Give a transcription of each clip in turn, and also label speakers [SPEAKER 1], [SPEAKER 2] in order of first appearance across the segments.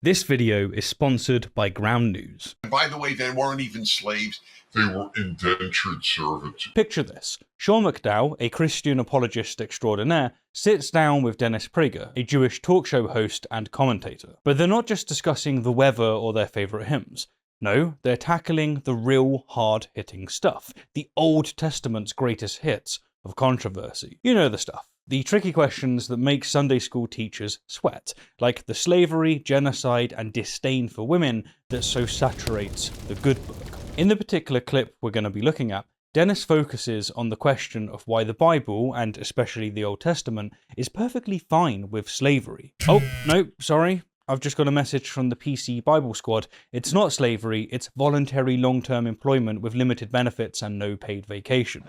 [SPEAKER 1] This video is sponsored by Ground News.
[SPEAKER 2] By the way, they weren't even slaves. They were indentured servants.
[SPEAKER 1] Picture this. Sean McDowell, a Christian apologist extraordinaire, sits down with Dennis Prager, a Jewish talk show host and commentator. But they're not just discussing the weather or their favourite hymns. No, they're tackling the real hard-hitting stuff. The Old Testament's greatest hits of controversy. You know the stuff. The tricky questions that make Sunday school teachers sweat, like the slavery, genocide, and disdain for women that so saturates the good book. In the particular clip we're going to be looking at, Dennis focuses on the question of why the Bible, and especially the Old Testament, is perfectly fine with slavery. Oh, no, sorry. I've just got a message from the PC Bible Squad. It's not slavery, it's voluntary long-term employment with limited benefits and no paid vacation.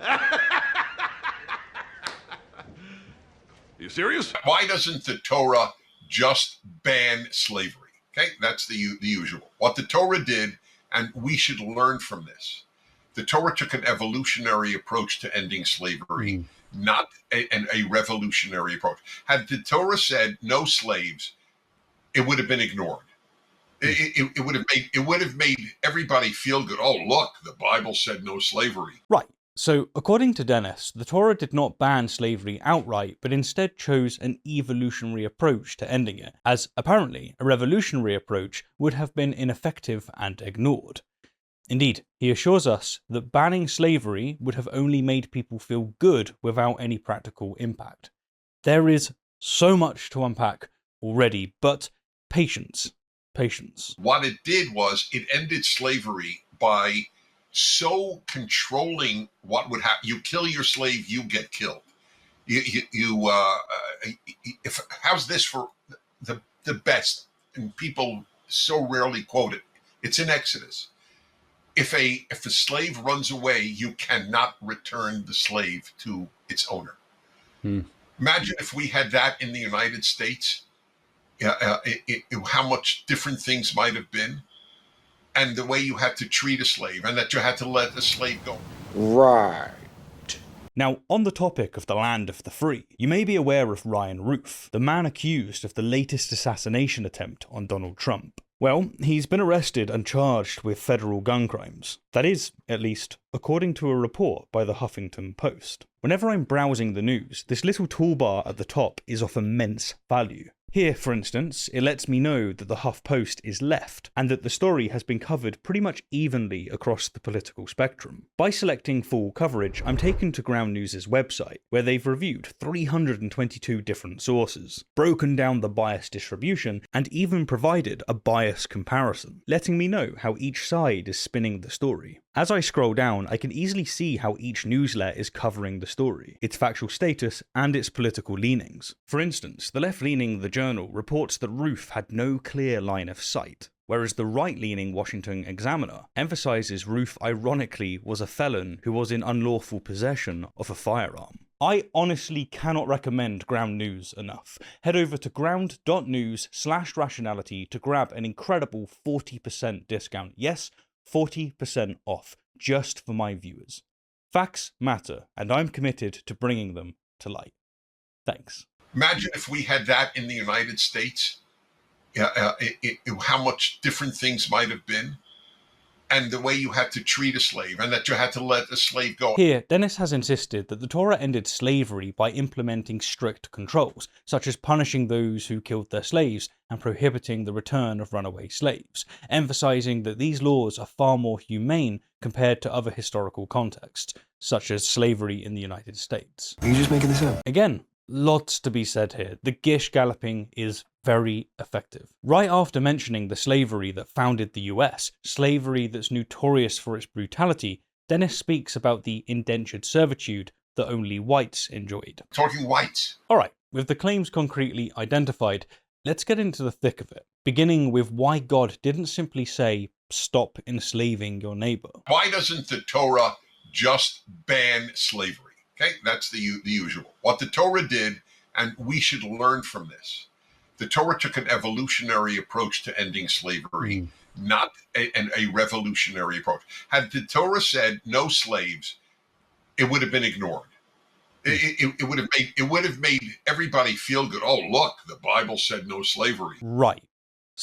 [SPEAKER 3] You serious?
[SPEAKER 2] Why doesn't the Torah just ban slavery? Okay, that's the usual. What the Torah did, and we should learn from this. The Torah took an evolutionary approach to ending slavery, not a revolutionary approach. Had the Torah said no slaves, it would have been ignored. It would have made everybody feel good. Oh, look, the Bible said no slavery.
[SPEAKER 1] Right. So, according to Dennis, the Torah did not ban slavery outright, but instead chose an evolutionary approach to ending it, as apparently a revolutionary approach would have been ineffective and ignored. Indeed, he assures us that banning slavery would have only made people feel good without any practical impact. There is so much to unpack already, but patience.
[SPEAKER 2] What it did was it ended slavery by so controlling what would happen. You kill your slave, you get killed. How's this for the best? And people so rarely quote it. It's in Exodus. If a slave runs away, you cannot return the slave to its owner. Imagine if we had that in the United States. How much different things might have been. And the way you had to treat a slave, and that you had to let the slave go.
[SPEAKER 4] Right.
[SPEAKER 1] Now, on the topic of the land of the free, you may be aware of Ryan Roof, the man accused of the latest assassination attempt on Donald Trump. Well, he's been arrested and charged with federal gun crimes. That is, at least, according to a report by the Huffington Post. Whenever I'm browsing the news, this little toolbar at the top is of immense value. Here, for instance, it lets me know that the Huff Post is left, and that the story has been covered pretty much evenly across the political spectrum. By selecting full coverage, I'm taken to Ground News' website, where they've reviewed 322 different sources, broken down the bias distribution, and even provided a bias comparison, letting me know how each side is spinning the story. As I scroll down, I can easily see how each newslet is covering the story, its factual status, and its political leanings. For instance, the left-leaning The Journal reports that Roof had no clear line of sight, whereas the right-leaning Washington Examiner emphasises Roof ironically was a felon who was in unlawful possession of a firearm. I honestly cannot recommend Ground News enough. Head over to ground.news/rationality to grab an incredible 40% discount. Yes, 40% off, just for my viewers. Facts matter, and I'm committed to bringing them to light. Thanks.
[SPEAKER 2] Imagine if we had that in the United States, how much different things might have been. And the way you had to treat a slave, and that you had to let the slave go.
[SPEAKER 1] Here, Dennis has insisted that the Torah ended slavery by implementing strict controls, such as punishing those who killed their slaves and prohibiting the return of runaway slaves, emphasizing that these laws are far more humane compared to other historical contexts, such as slavery in the United States.
[SPEAKER 4] Are you just making this up?
[SPEAKER 1] Again, lots to be said here. The gish galloping is very effective. Right after mentioning the slavery that founded the US, slavery that's notorious for its brutality, Dennis speaks about the indentured servitude that only whites enjoyed.
[SPEAKER 2] Talking whites.
[SPEAKER 1] Alright, with the claims concretely identified, let's get into the thick of it, beginning with why God didn't simply say, stop enslaving your neighbor.
[SPEAKER 2] Why doesn't the Torah just ban slavery? Okay, that's the usual. What the Torah did, and we should learn from this. The Torah took an evolutionary approach to ending slavery, not a revolutionary approach. Had the Torah said no slaves, it would have been ignored. It would have made everybody feel good. Oh, look, the Bible said no slavery.
[SPEAKER 1] Right.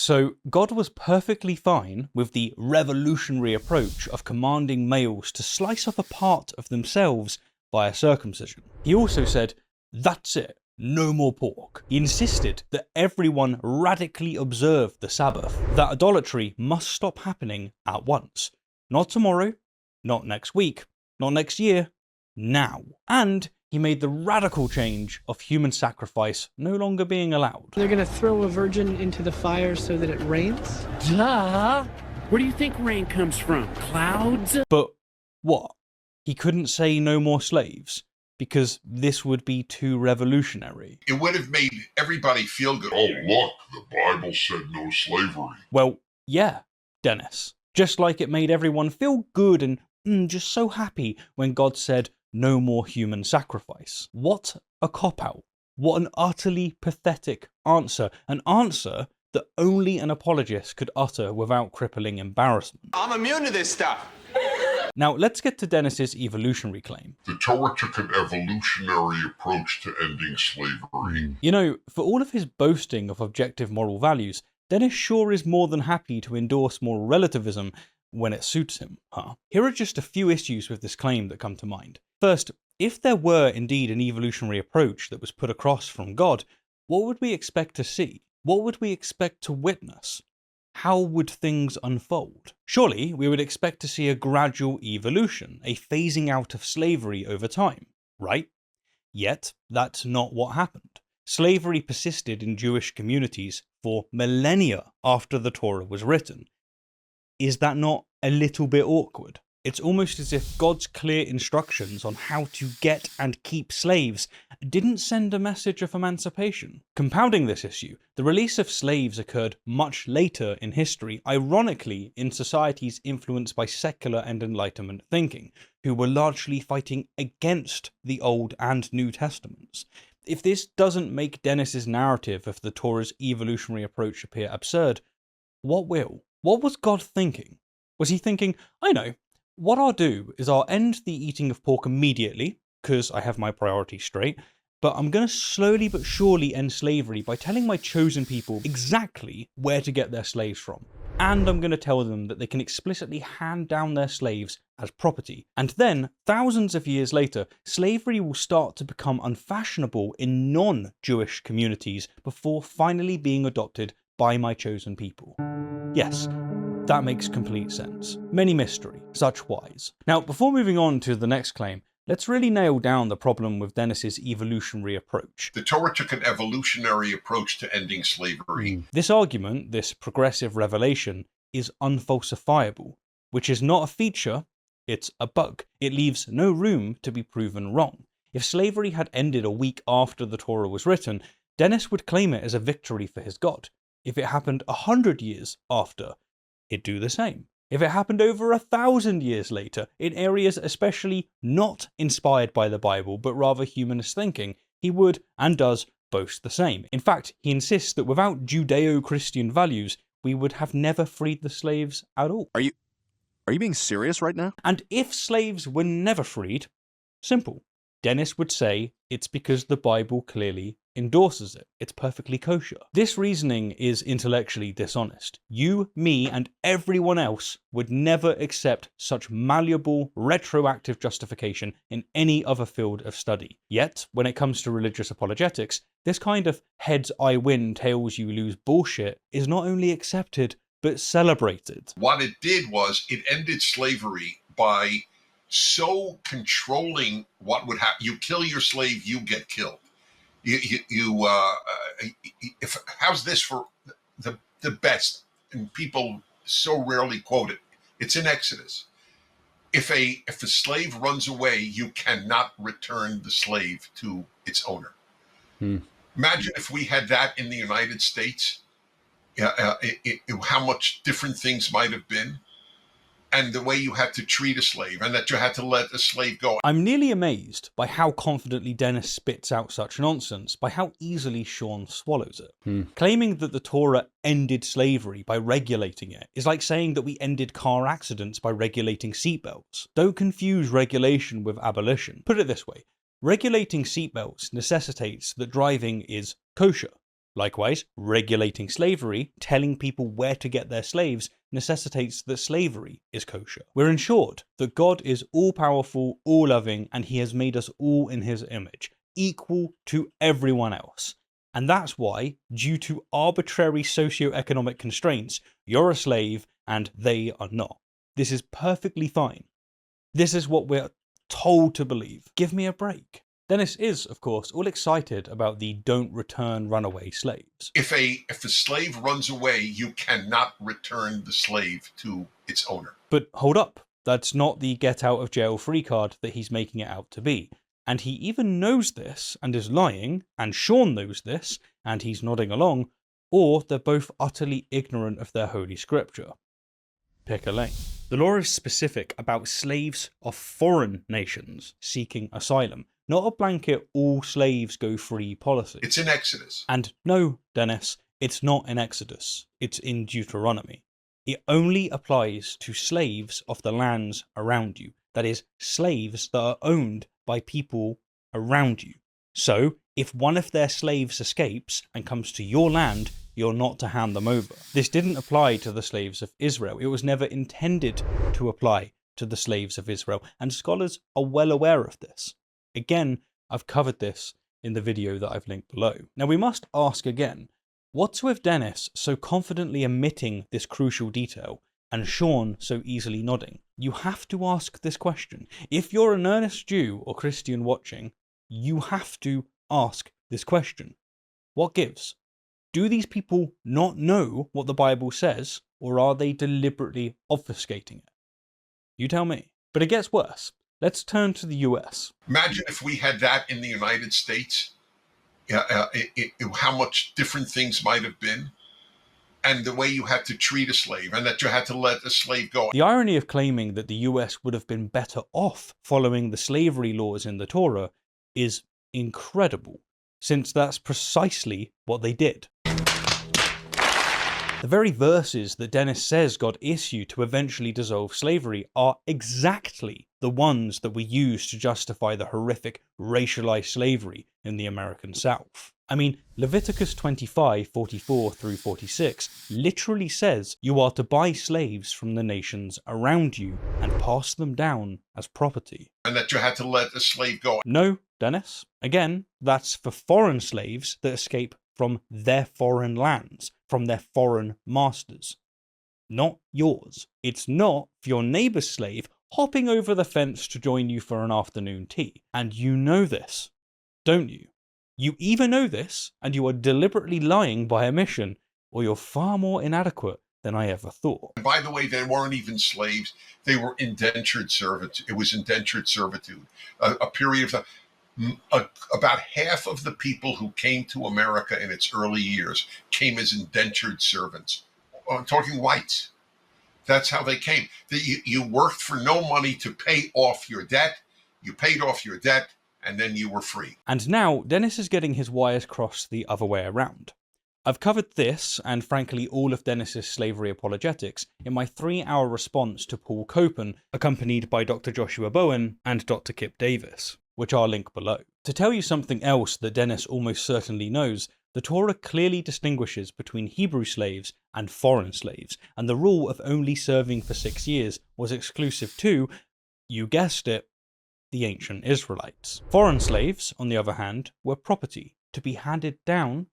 [SPEAKER 1] So God was perfectly fine with the revolutionary approach of commanding males to slice off a part of themselves via circumcision. He also said, that's it, no more pork. He insisted that everyone radically observe the Sabbath, that idolatry must stop happening at once. Not tomorrow, not next week, not next year, now. And he made the radical change of human sacrifice no longer being allowed.
[SPEAKER 4] They're gonna throw a virgin into the fire so that it rains?
[SPEAKER 5] Duh! Where do you think rain comes from? Clouds?
[SPEAKER 1] But what? He couldn't say no more slaves because this would be too revolutionary.
[SPEAKER 2] It would have made everybody feel good.
[SPEAKER 3] Oh, look, the Bible said no slavery.
[SPEAKER 1] Well, yeah, Dennis. Just like it made everyone feel good and just so happy when God said no more human sacrifice. What a cop-out. What an utterly pathetic answer. An answer that only an apologist could utter without crippling embarrassment.
[SPEAKER 6] I'm immune to this stuff.
[SPEAKER 1] Now, let's get to Dennis's evolutionary claim.
[SPEAKER 3] The Torah took an evolutionary approach to ending slavery.
[SPEAKER 1] You know, for all of his boasting of objective moral values, Dennis sure is more than happy to endorse moral relativism when it suits him, huh? Here are just a few issues with this claim that come to mind. First, if there were indeed an evolutionary approach that was put across from God, what would we expect to see? What would we expect to witness? How would things unfold? Surely we would expect to see a gradual evolution, a phasing out of slavery over time, right? Yet, that's not what happened. Slavery persisted in Jewish communities for millennia after the Torah was written. Is that not a little bit awkward? It's almost as if God's clear instructions on how to get and keep slaves didn't send a message of emancipation. Compounding this issue, the release of slaves occurred much later in history, ironically in societies influenced by secular and Enlightenment thinking, who were largely fighting against the Old and New Testaments. If this doesn't make Dennis's narrative of the Torah's evolutionary approach appear absurd, what will? What was God thinking? Was he thinking, I know, what I'll do is I'll end the eating of pork immediately, because I have my priorities straight, but I'm going to slowly but surely end slavery by telling my chosen people exactly where to get their slaves from. And I'm going to tell them that they can explicitly hand down their slaves as property. And then, thousands of years later, slavery will start to become unfashionable in non-Jewish communities before finally being adopted by my chosen people. Yes, that makes complete sense. Many mystery, such wise. Now, before moving on to the next claim, let's really nail down the problem with Dennis's evolutionary approach.
[SPEAKER 2] The Torah took an evolutionary approach to ending slavery.
[SPEAKER 1] This argument, this progressive revelation, is unfalsifiable, which is not a feature, it's a bug. It leaves no room to be proven wrong. If slavery had ended a week after the Torah was written, Dennis would claim it as a victory for his God. If it happened 100 years after, he'd do the same. If it happened over 1,000 years later, in areas especially not inspired by the Bible, but rather humanist thinking, he would and does boast the same. In fact, he insists that without Judeo-Christian values, we would have never freed the slaves at all.
[SPEAKER 7] Are you being serious right now?
[SPEAKER 1] And if slaves were never freed, simple. Dennis would say it's because the Bible clearly endorses it. It's perfectly kosher. This reasoning is intellectually dishonest. You, me, and everyone else would never accept such malleable, retroactive justification in any other field of study. Yet, when it comes to religious apologetics, this kind of heads I win, tails you lose bullshit is not only accepted, but celebrated.
[SPEAKER 2] What it did was it ended slavery by so controlling what would happen. You kill your slave, you get killed. How's this for the best? And people so rarely quote it. It's in Exodus. If a slave runs away, you cannot return the slave to its owner. Imagine if we had that in the United States. How much different things might have been. And the way you had to treat a slave, and that you had to let a slave go.
[SPEAKER 1] I'm nearly amazed by how confidently Dennis spits out such nonsense, by how easily Sean swallows it. Claiming that the Torah ended slavery by regulating it is like saying that we ended car accidents by regulating seatbelts. Don't confuse regulation with abolition. Put it this way, regulating seatbelts necessitates that driving is kosher, Likewise, regulating slavery, telling people where to get their slaves, necessitates that slavery is kosher. We're ensured that God is all-powerful, all-loving, and he has made us all in his image, equal to everyone else. And that's why, due to arbitrary socio-economic constraints, you're a slave and they are not. This is perfectly fine. This is what we're told to believe. Give me a break. Dennis is, of course, all excited about the don't return runaway slaves.
[SPEAKER 2] If a slave runs away, you cannot return the slave to its owner.
[SPEAKER 1] But hold up, that's not the get out of jail free card that he's making it out to be. And he even knows this and is lying, and Sean knows this, and he's nodding along, or they're both utterly ignorant of their holy scripture. Pick a lane. The law is specific about slaves of foreign nations seeking asylum, not a blanket all slaves go free policy.
[SPEAKER 2] It's in Exodus.
[SPEAKER 1] And no, Dennis, it's not in Exodus, it's in Deuteronomy. It only applies to slaves of the lands around you, that is, slaves that are owned by people around you. So, if one of their slaves escapes and comes to your land, you're not to hand them over. This didn't apply to the slaves of Israel. It was never intended to apply to the slaves of Israel, and scholars are well aware of this. Again, I've covered this in the video that I've linked below. Now we must ask again, what's with Dennis so confidently omitting this crucial detail and Sean so easily nodding? You have to ask this question. If you're an earnest Jew or Christian watching, you have to ask this question. What gives? Do these people not know what the Bible says, or are they deliberately obfuscating it? You tell me. But it gets worse. Let's turn to the US.
[SPEAKER 2] Imagine if we had that in the United States, how much different things might have been, and the way you had to treat a slave, and that you had to let a slave go.
[SPEAKER 1] The irony of claiming that the US would have been better off following the slavery laws in the Torah is incredible, since that's precisely what they did. The very verses that Dennis says God issued to eventually dissolve slavery are exactly the ones that we use to justify the horrific racialized slavery in the American South. I mean, Leviticus 25:44 through 46 literally says you are to buy slaves from the nations around you and pass them down as property.
[SPEAKER 2] And that you had to let the slave go.
[SPEAKER 1] No, Dennis. Again, that's for foreign slaves that escape from their foreign lands, from their foreign masters. Not yours. It's not for your neighbour's slave hopping over the fence to join you for an afternoon tea. And you know this, don't you? You either know this, and you are deliberately lying by omission, or you're far more inadequate than I ever thought.
[SPEAKER 2] And by the way, they weren't even slaves. They were indentured servitude. It was indentured servitude. A period of about half of the people who came to America in its early years came as indentured servants. I'm talking whites. That's how they came. You worked for no money to pay off your debt. You paid off your debt, and then you were free.
[SPEAKER 1] And now, Dennis is getting his wires crossed the other way around. I've covered this, and frankly all of Dennis's slavery apologetics, in my 3-hour response to Paul Copen, accompanied by Dr. Joshua Bowen and Dr. Kip Davis, which I'll link below. To tell you something else that Dennis almost certainly knows, the Torah clearly distinguishes between Hebrew slaves and foreign slaves, and the rule of only serving for 6 years was exclusive to, you guessed it, the ancient Israelites. Foreign slaves, on the other hand, were property, to be handed down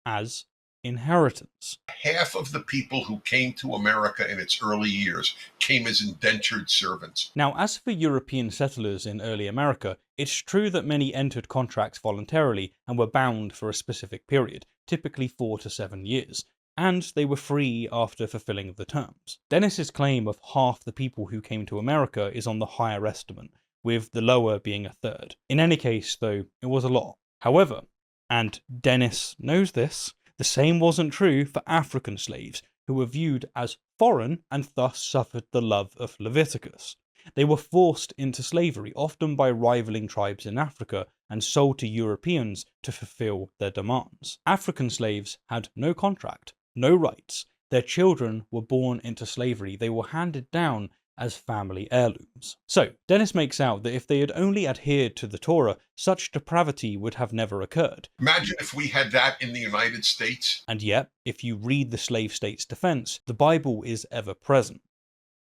[SPEAKER 1] as inheritance.
[SPEAKER 2] Half of the people who came to America in its early years came as indentured servants.
[SPEAKER 1] Now, as for European settlers in early America, it's true that many entered contracts voluntarily and were bound for a specific period, typically 4 to 7 years, and they were free after fulfilling the terms. Dennis's claim of half the people who came to America is on the higher estimate, with the lower being a third. In any case, though, it was a lot. However, and Dennis knows this, the same wasn't true for African slaves, who were viewed as foreign and thus suffered the love of Leviticus. They were forced into slavery, often by rivaling tribes in Africa, and sold to Europeans to fulfill their demands. African slaves had no contract, no rights. Their children were born into slavery. They were handed down as family heirlooms. So, Dennis makes out that if they had only adhered to the Torah, such depravity would have never occurred.
[SPEAKER 2] Imagine if we had that in the United States.
[SPEAKER 1] And yet, if you read the slave state's defense, the Bible is ever present.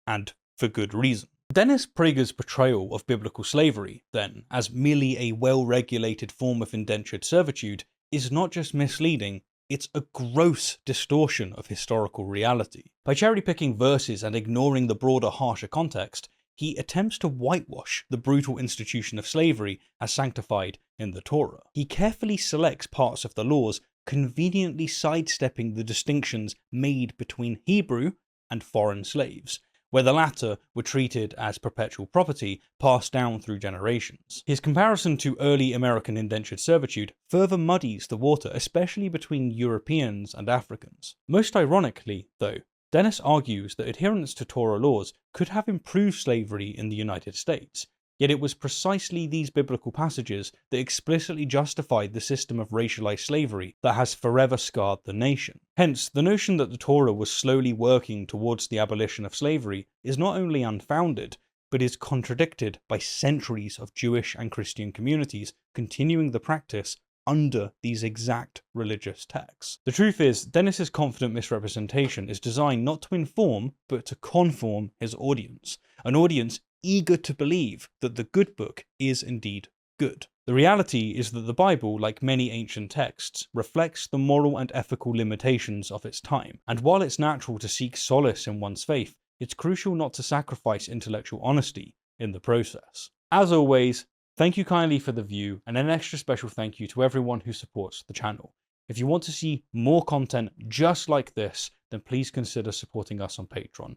[SPEAKER 1] And for good reason. Dennis Prager's portrayal of biblical slavery, then, as merely a well-regulated form of indentured servitude, is not just misleading, it's a gross distortion of historical reality. By cherry-picking verses and ignoring the broader, harsher context, he attempts to whitewash the brutal institution of slavery as sanctified in the Torah. He carefully selects parts of the laws, conveniently sidestepping the distinctions made between Hebrew and foreign slaves, where the latter were treated as perpetual property passed down through generations. His comparison to early American indentured servitude further muddies the water, especially between Europeans and Africans. Most ironically, though, Dennis argues that adherence to Torah laws could have improved slavery in the United States, yet it was precisely these biblical passages that explicitly justified the system of racialized slavery that has forever scarred the nation. Hence, the notion that the Torah was slowly working towards the abolition of slavery is not only unfounded, but is contradicted by centuries of Jewish and Christian communities continuing the practice under these exact religious texts. The truth is, Dennis's confident misrepresentation is designed not to inform, but to conform his audience, an audience eager to believe that the good book is indeed good. The reality is that the Bible, like many ancient texts, reflects the moral and ethical limitations of its time, and while it's natural to seek solace in one's faith, it's crucial not to sacrifice intellectual honesty in the process. As always, thank you kindly for the view, and an extra special thank you to everyone who supports the channel. If you want to see more content just like this, then please consider supporting us on Patreon.